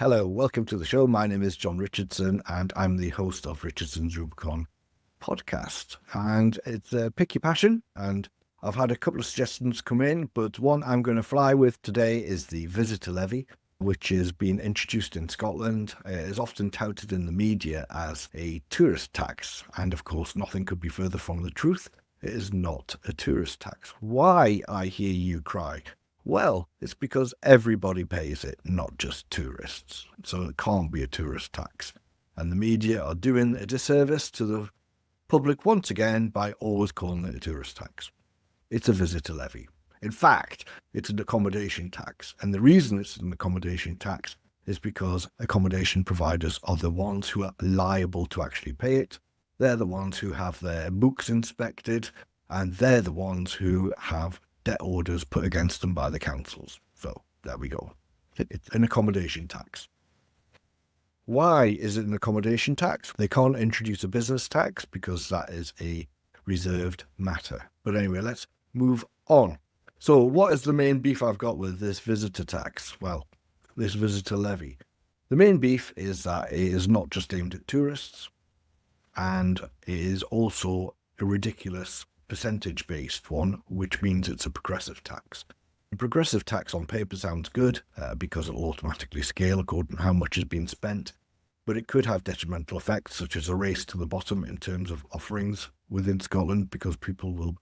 Hello, welcome to the show. My name is John Richardson, and I'm the host of Richardson's Rubicon podcast. And it's Pick Your Passion, and I've had a couple of suggestions come in, but one I'm going to fly with today is the visitor levy, which is being introduced in Scotland. It is often touted in the media as a tourist tax, and of course nothing could be further from the truth. It is not a tourist tax. Why, I hear you cry? Well, it's because everybody pays it, not just tourists. So it can't be a tourist tax. And the media are doing a disservice to the public once again by always calling it a tourist tax. It's a visitor levy. In fact, it's an accommodation tax. And the reason it's an accommodation tax is because accommodation providers are the ones who are liable to actually pay it. They're the ones who have their books inspected, and they're the ones who have debt orders put against them by the councils. So there we go. It's an accommodation tax. Why is it an accommodation tax? They can't introduce a business tax because that is a reserved matter. But anyway, let's move on. So what is the main beef I've got with this visitor tax? Well, this visitor levy. The main beef is that it is not just aimed at tourists, and it is also a ridiculous percentage-based one, which means it's a progressive tax. A progressive tax on paper sounds good because it will automatically scale according to how much has been spent, but it could have detrimental effects such as a race to the bottom in terms of offerings within Scotland, because people will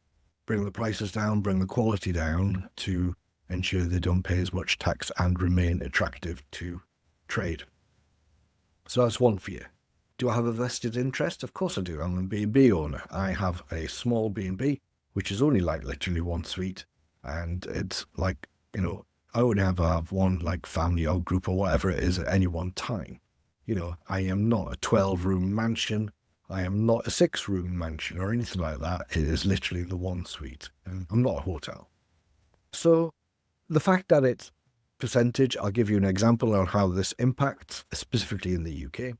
bring the prices down, bring the quality down to ensure they don't pay as much tax and remain attractive to trade. So that's one fear. Do I have a vested interest? Of course I do. I'm a B&B owner. I have a small B&B, which is only like literally one suite. And it's like, I only have one like family or group or whatever it is at any one time. I am not a 12-room mansion. I am not a 6-room mansion or anything like that. It is literally the one suite. And I'm not a hotel. So the fact that it's percentage, I'll give you an example on how this impacts, specifically in the UK.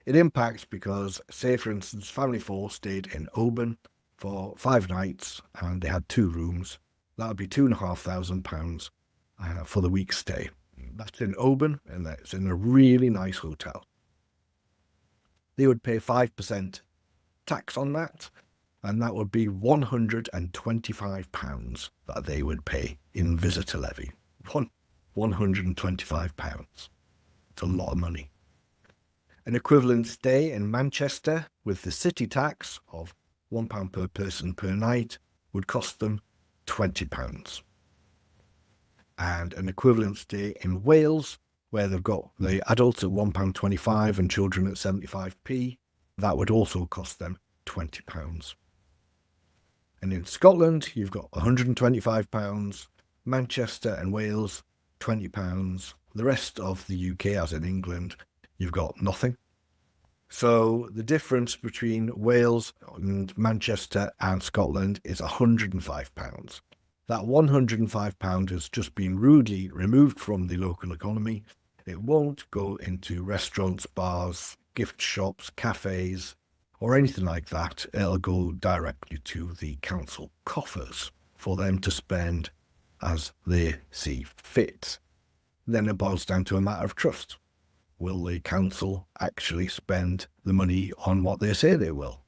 It impacts because, say, for instance, Family 4 stayed in Oban for 5 nights and they had 2 rooms. That would be £2,500 for the week's stay. That's in Oban, and that's in a really nice hotel. They would pay 5% tax on that, and that would be £125 that they would pay in visitor levy. £125. It's a lot of money. An equivalent stay in Manchester with the city tax of £1 per person per night would cost them £20. And an equivalent stay in Wales, where they've got the adults at £1.25 and children at 75p, that would also cost them £20. And in Scotland, you've got £125, Manchester and Wales, £20. The rest of the UK, as in England, you've got nothing. So the difference between Wales and Manchester and Scotland is £105. That £105 has just been rudely removed from the local economy. It won't go into restaurants, bars, gift shops, cafes, or anything like that. It'll go directly to the council coffers for them to spend as they see fit. Then it boils down to a matter of trust. Will the council actually spend the money on what they say they will?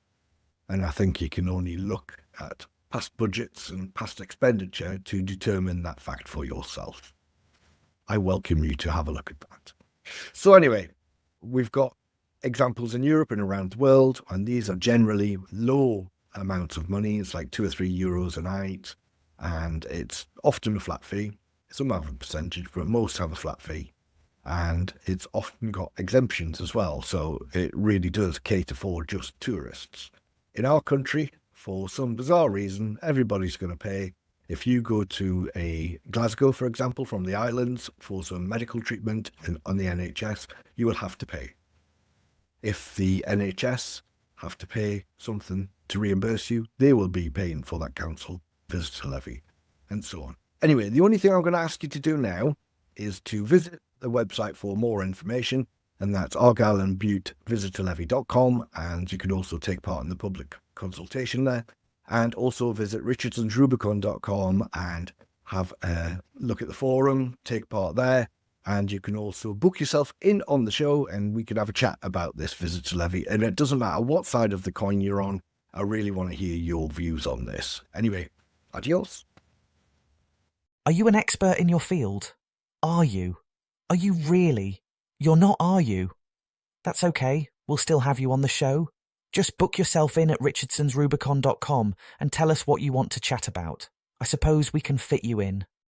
And I think you can only look at past budgets and past expenditure to determine that fact for yourself. I welcome you to have a look at that. So anyway, we've got examples in Europe and around the world, and these are generally low amounts of money. It's like €2 or €3 a night, and it's often a flat fee. Some have a percentage, but most have a flat fee. And it's often got exemptions as well, so it really does cater for just tourists. In our country, for some bizarre reason, everybody's going to pay. If you go to a Glasgow, for example, from the islands for some medical treatment on the NHS, you will have to pay. If the NHS have to pay something to reimburse you, they will be paying for that council visitor levy, and so on. Anyway, the only thing I'm going to ask you to do now is to visit the website for more information, and that's argyleandbutevisitorlevy.com, and you can also take part in the public consultation there, and also visit richardsonsrubicon.com and have a look at the forum, take part there, And you can also book yourself in on the show and we can have a chat about this visit to Levy. And it doesn't matter what side of the coin you're on. I really want to hear your views on this. Anyway, adios. Are you an expert in your field? Are you? Are you really? You're not, are you? That's okay. We'll still have you on the show. Just book yourself in at richardsonsrubicon.com and tell us what you want to chat about. I suppose we can fit you in.